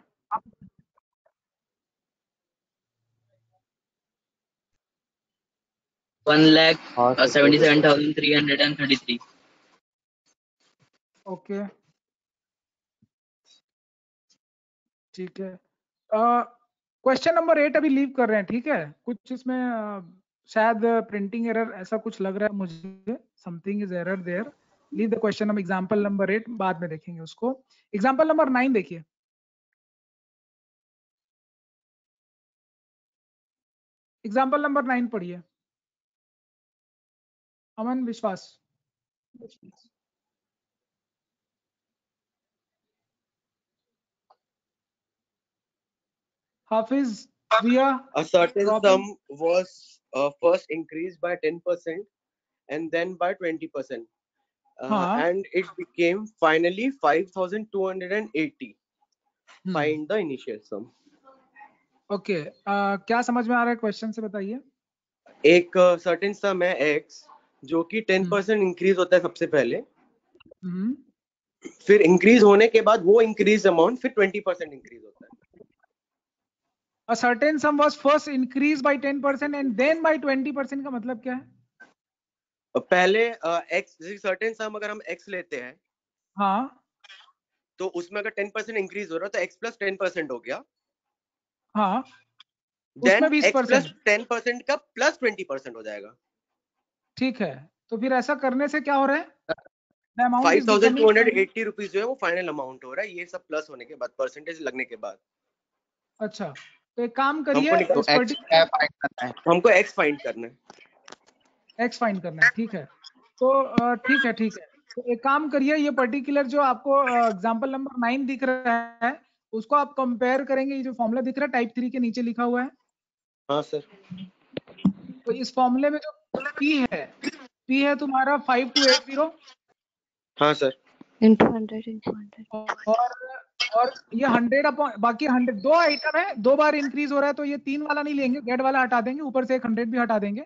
1,77,333। ओके ठीक है। क्वेश्चन नंबर 8 अभी लीव कर रहे हैं, ठीक है? कुछ इसमें शायद प्रिंटिंग एरर ऐसा कुछ लग रहा है मुझे, something is error there. Leave the question हम एग्जांपल नंबर 8 बाद में देखेंगे उसको। एग्जांपल नंबर 9 देखिए। एग्जांपल नंबर 9 पढ़िए, अमन विश्वास। हाफिज, रिया, A certain robin. sum was first increased by 10% and then by 20%, हाँ and it became finally 5,280. Find the initial sum. Okay क्या समझ में आ रहा है क्वेश्चन से बताइए। एक सर्टेन सम है x जो कि 10% इंक्रीज होता है सबसे पहले, फिर इंक्रीज होने के बाद वो इंक्रीज अमाउंट फिर 20% इंक्रीज होता है। A certain sum was first increased by 10% and then by 20% का मतलब क्या है? पहले x सर्टेन सम अगर हम x लेते हैं हाँ तो उसमें अगर 10% इंक्रीज हो रहा है तो x प्लस 10% हो गया, हाँ देन उसमें x प्लस 20%। 10% का प्लस 20% हो जाएगा। ठीक है, तो फिर ऐसा करने से क्या हो रहा है? The amount is becoming 5,280 rupees जो है वो फाइनल अमाउंट हो रहा है, ये सब प्लस होने के बाद, परसेंटेज लगने के बाद। अच्छा तो एक काम हमको करिए, तो इस एक्स क्या फाइंड करना है? हमको x फाइंड करना है। एक्स फाइंड करना है, ठीक है। तो ठीक है ठीक है, तो एक काम करिए, ये पर्टिकुलर जो आपको एग्जांपल नंबर 9 दिख रहा है उसको आप कंपेयर करेंगे, ये जो फॉर्मूला दिख रहा है टाइप 3 के नीचे लिखा हुआ है। हाँ सर। तो इस फॉर्मूले में जो P है तुम्हारा 5280 हाँ सर। into 100 into 100. और और ये 100 अपॉन बाकी 100 दो आइटम है, 2 बार इंक्रीज हो रहा है तो ये 3 वाला नहीं लेंगे, गेट वाला हटा देंगे, ऊपर से एक 100 भी हटा देंगे,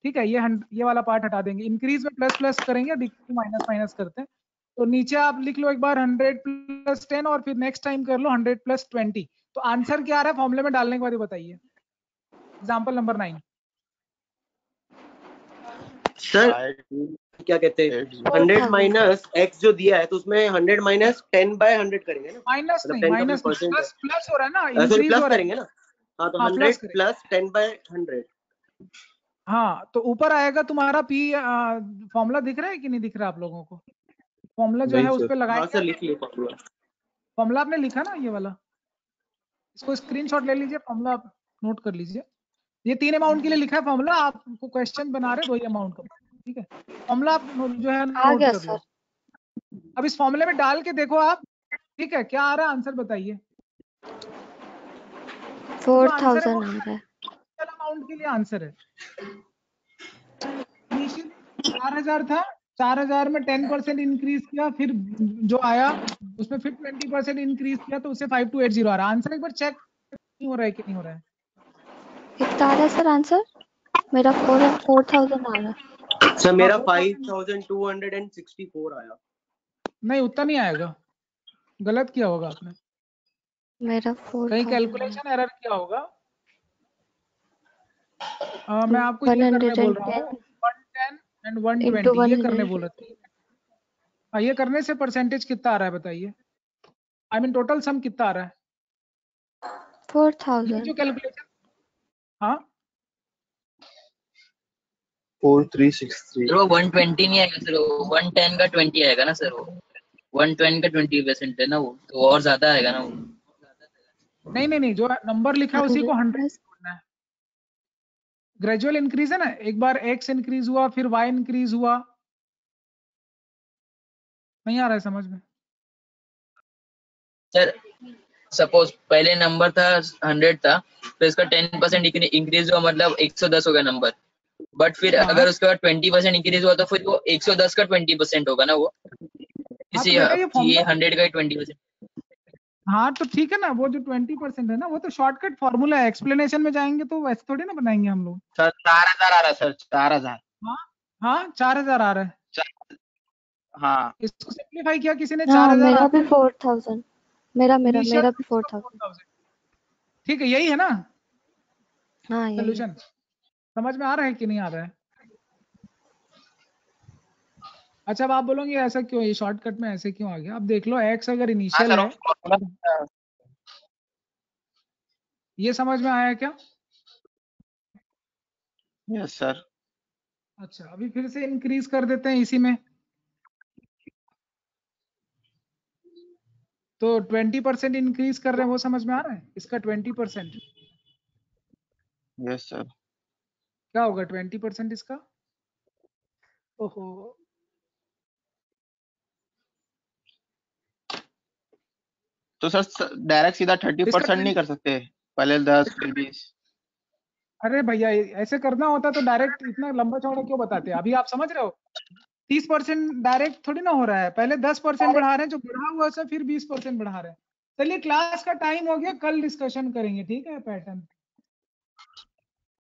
ठीक है। ये वाला पार्ट हटा देंगे, इंक्रीज में प्लस प्लस करेंगे, डिक्रीज माइनस माइनस करते हैं। तो नीचे आप लिख लो एक बार 100 + 10 और फिर नेक्स्ट टाइम कर लो 100 + 20। तो आंसर क्या आ रहा है फॉर्मूले में डालने के बाद, ये बताइए। एग्जाम्पल नंबर 9 सर क्या कहते हैं 100 माइनस x जो दिया है तो उसमें 100 माइनस 10/100 करेंगे ना, माइनस मतलब नहीं 10 का माइनस परसेंट प्लस प्लस हो रहा है ना, सॉरी इंक्रीज प्लस हो रहा है। करेंगे ना, हाँ तो हाँ, 100 प्लस करेंगे। प्लस 10/100। हाँ तो ऊपर आएगा तुम्हारा p, फॉर्मूला दिख रहा है कि नहीं दिख रहा आप लोगों को? फॉर्मूला जो नहीं है उस सर। पे हाँ लगाएंगे। सर लिख लिए फॉर्मूला। फॉर्मूला आपने लिखा ना ये वाला, इसको स्क्रीनशॉट ले लीजिए, फॉर्मूला आप नोट कर लीजिए। ये 3 अमाउंट के लिए लिखा है फॉर्मूला, आपको क्वेश्चन बना रहे 2 ही अमाउंट का, ठीक है। फॉर्मूला आप जो है आ नोट गया कर लो। सर। अब इस फॉर्मूले में डाल के देखो आप, ठीक है, क्या आ रहा है आंसर बताइए। 4000 आ रहा है। अमाउंट के लिए आंसर है। इनिशियली 4000 था, 4000 में 10% इंक्रीज किया, फिर जो आया उसमें फिर 20% इंक्रीज किया तो उससे 5280 आ रहा है। आंसर एक बार चेक नहीं हो रहा है कि नहीं हो रहा है? कितना आ रहा है सर आंसर? मेरा 4000 आ रहा है। सर मेरा 5264 आया। नहीं उतना नहीं आएगा, गलत किया होगा आपने, मेरा कहीं 4000 कैलकुलेशन एरर किया होगा। मैं आपको ये करने बोल रहा हूँ 110 एंड 120 ये करने बोल रहा था। हाँ, ये करने से परसेंटेज कितना आ रहा है बताइए, आई मीन टोटल सम कितना आ रहा है? 4000। जो कैलकुलेशन, हाँ 4363। सर वो 120 नहीं आएगा सर, वो 110 का 20 आएगा ना सर, वो 110 का 20% है ना, वो तो और ज्यादा आएगा ना वो। नहीं, जो नंबर लिखा है उसी को 100 जोड़ना है। ग्रेजुअल इंक्रीज है ना, एक बार x इंक्रीज हुआ फिर y इंक्रीज हुआ, नहीं आ रहा है समझ में? सर सपोज पहले नंबर था 100 था, तो इसका 10% इंक्रीज हुआ, मतलब 110 हो गया नंबर। बट फिर हाँ। अगर उसका 20% इंक्रीज हुआ तो फिर वो 110 का 20% होगा ना वो, हाँ इसी तो बेटा ये फॉर्मूला, 100 का 20%। हाँ तो ठीक है ना, वो जो 20% है ना वो तो शॉर्टकट फॉर्मूला है, एक्सप्लेनेशन में जाएंगे तो वैसे थोड़ी ना बनाएंगे हम लोग। सर 4000 आ रहा है सर, 4000। हाँ 4000 आ रहा है। हाँ इसको सिंप्लीफाई किया किसी ने, हाँ 4000 मेरा आ भी 4000, मेरा Initial भी 4000। ठीक है, यही है ना हाँ यही है। सोल्यूशन? समझ में आ रहा है कि नहीं आ रहा है? अच्छा अब आप बोलोगे ऐसा क्यों, ये शॉर्टकट में ऐसे क्यों आ गया? अब देख लो x अगर इनिशियल है, ये समझ में आया क्या? Yes sir. अच्छा अभी फिर से इंक्रीज कर देते हैं इसी में, तो 20% इंक्रीज कर रहे हैं, वो समझ में आ रहा है? इसका 20% यस सर। क्या होगा 20% इसका? ओहो, तो सर डायरेक्ट सीधा 30% नहीं कर सकते, पहले 10 फिर 20? अरे भैया ऐसे करना होता तो डायरेक्ट इतना लंबा चौड़ा क्यों बताते? अभी आप समझ रहे हो 30% डायरेक्ट थोड़ी ना हो रहा है, पहले 10% बढ़ा रहे हैं, जो बढ़ा हुआ है फिर 20% बढ़ा रहे हैं। चलिए क्लास का टाइम हो गया, कल डिस्कशन करेंगे, ठीक है पैटर्न।